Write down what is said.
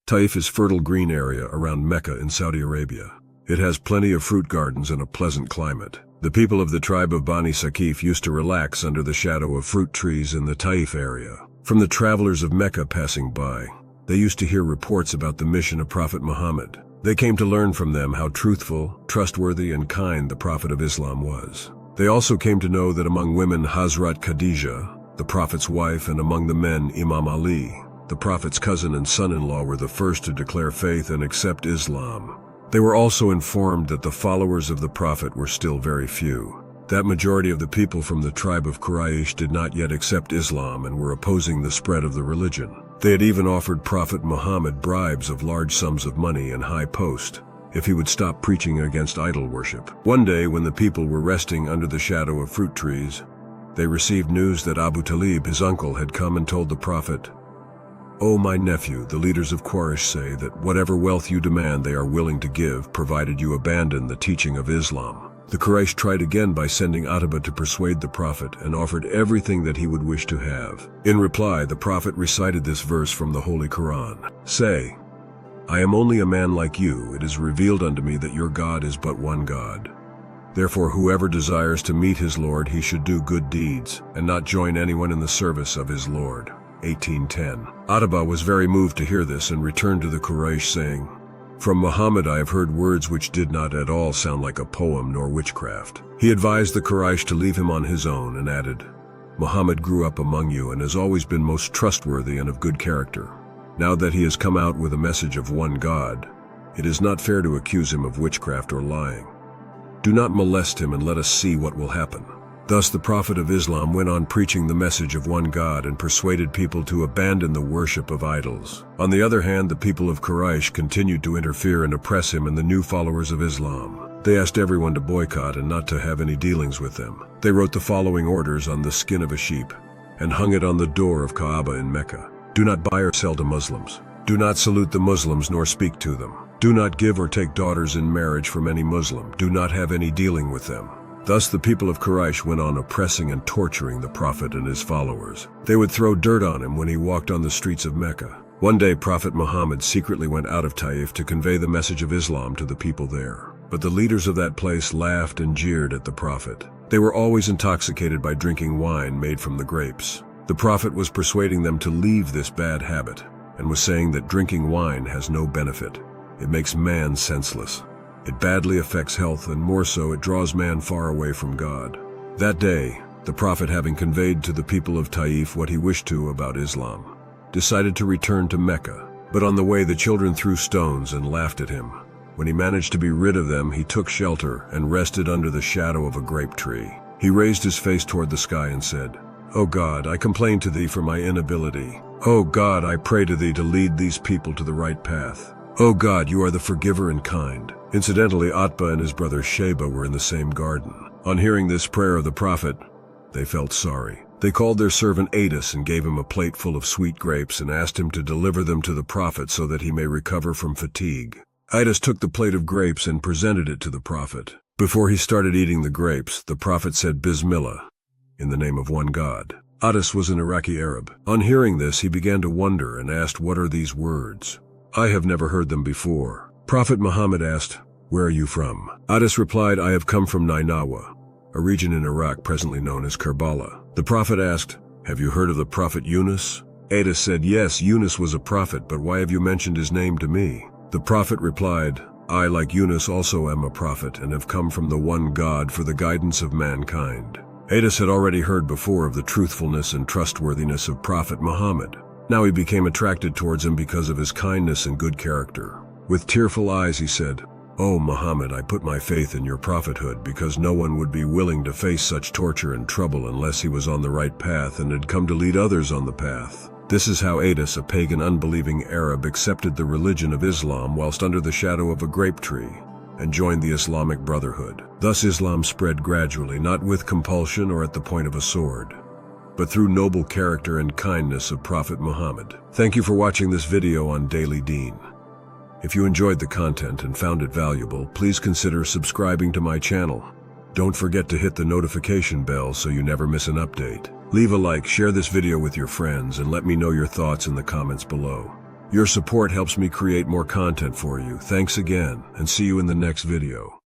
Taif is fertile green area around Mecca in Saudi Arabia. It has plenty of fruit gardens and a pleasant climate. The people of the tribe of Bani Saqif used to relax under the shadow of fruit trees in the Taif area. From the travelers of Mecca passing by, they used to hear reports about the mission of Prophet Muhammad. They came to learn from them how truthful, trustworthy, and kind the Prophet of Islam was. They also came to know that among women Hazrat Khadija, the Prophet's wife, and among the men Imam Ali, the Prophet's cousin and son-in-law, were the first to declare faith and accept Islam. They were also informed that the followers of the Prophet were still very few. That majority of the people from the tribe of Quraish did not yet accept Islam and were opposing the spread of the religion. They had even offered Prophet Muhammad bribes of large sums of money and high post if he would stop preaching against idol worship. One day, when the people were resting under the shadow of fruit trees, they received news that Abu Talib, his uncle, had come and told the Prophet, "Oh, my nephew, the leaders of Quraish say that whatever wealth you demand they are willing to give, provided you abandon the teaching of Islam." The Quraysh tried again by sending Utbah to persuade the Prophet and offered everything that he would wish to have. In reply, the Prophet recited this verse from the Holy Quran. "Say, I am only a man like you. It is revealed unto me that your God is but one God. Therefore whoever desires to meet his Lord, he should do good deeds, and not join anyone in the service of his Lord." 18:10. Utbah was very moved to hear this and returned to the Quraysh saying, "From Muhammad I have heard words which did not at all sound like a poem nor witchcraft." He advised the Quraysh to leave him on his own and added, "Muhammad grew up among you and has always been most trustworthy and of good character. Now that he has come out with a message of one God, it is not fair to accuse him of witchcraft or lying. Do not molest him and let us see what will happen." Thus the Prophet of Islam went on preaching the message of one God and persuaded people to abandon the worship of idols. On the other hand, the people of Quraysh continued to interfere and oppress him and the new followers of Islam. They asked everyone to boycott and not to have any dealings with them. They wrote the following orders on the skin of a sheep and hung it on the door of Kaaba in Mecca. "Do not buy or sell to Muslims. Do not salute the Muslims nor speak to them. Do not give or take daughters in marriage from any Muslim. Do not have any dealing with them." Thus the people of Quraysh went on oppressing and torturing the Prophet and his followers. They would throw dirt on him when he walked on the streets of Mecca. One day Prophet Muhammad secretly went out of Taif to convey the message of Islam to the people there. But the leaders of that place laughed and jeered at the Prophet. They were always intoxicated by drinking wine made from the grapes. The Prophet was persuading them to leave this bad habit and was saying that drinking wine has no benefit. It makes man senseless. It badly affects health, and more so, it draws man far away from God. That day, the Prophet, having conveyed to the people of Taif what he wished to about Islam, decided to return to Mecca. But on the way the children threw stones and laughed at him. When he managed to be rid of them, he took shelter and rested under the shadow of a grape tree. He raised his face toward the sky and said, "O God, I complain to thee for my inability. O God, I pray to thee to lead these people to the right path. O God, you are the forgiver and kind." Incidentally, Utbah and his brother Sheba were in the same garden. On hearing this prayer of the Prophet, they felt sorry. They called their servant Adis and gave him a plate full of sweet grapes and asked him to deliver them to the Prophet so that he may recover from fatigue. Adis took the plate of grapes and presented it to the Prophet. Before he started eating the grapes, the Prophet said, "Bismillah, in the name of one God." Adis was an Iraqi Arab. On hearing this, he began to wonder and asked, "What are these words? I have never heard them before." Prophet Muhammad asked, "Where are you from?" Adis replied, "I have come from Nainawa, a region in Iraq presently known as Karbala." The Prophet asked, "Have you heard of the Prophet Yunus?" Adis said, "Yes, Yunus was a prophet, but why have you mentioned his name to me?" The Prophet replied, "I, like Yunus, also am a prophet and have come from the one God for the guidance of mankind." Adis had already heard before of the truthfulness and trustworthiness of Prophet Muhammad. Now he became attracted towards him because of his kindness and good character. With tearful eyes he said, "O Muhammad, I put my faith in your prophethood because no one would be willing to face such torture and trouble unless he was on the right path and had come to lead others on the path." This is how Adis, a pagan unbelieving Arab, accepted the religion of Islam whilst under the shadow of a grape tree and joined the Islamic Brotherhood. Thus Islam spread gradually, not with compulsion or at the point of a sword, but through noble character and kindness of Prophet Muhammad. Thank you for watching this video on Daily Deen. If you enjoyed the content and found it valuable, please consider subscribing to my channel. Don't forget to hit the notification bell so you never miss an update. Leave a like, share this video with your friends, and let me know your thoughts in the comments below. Your support helps me create more content for you. Thanks again, and see you in the next video.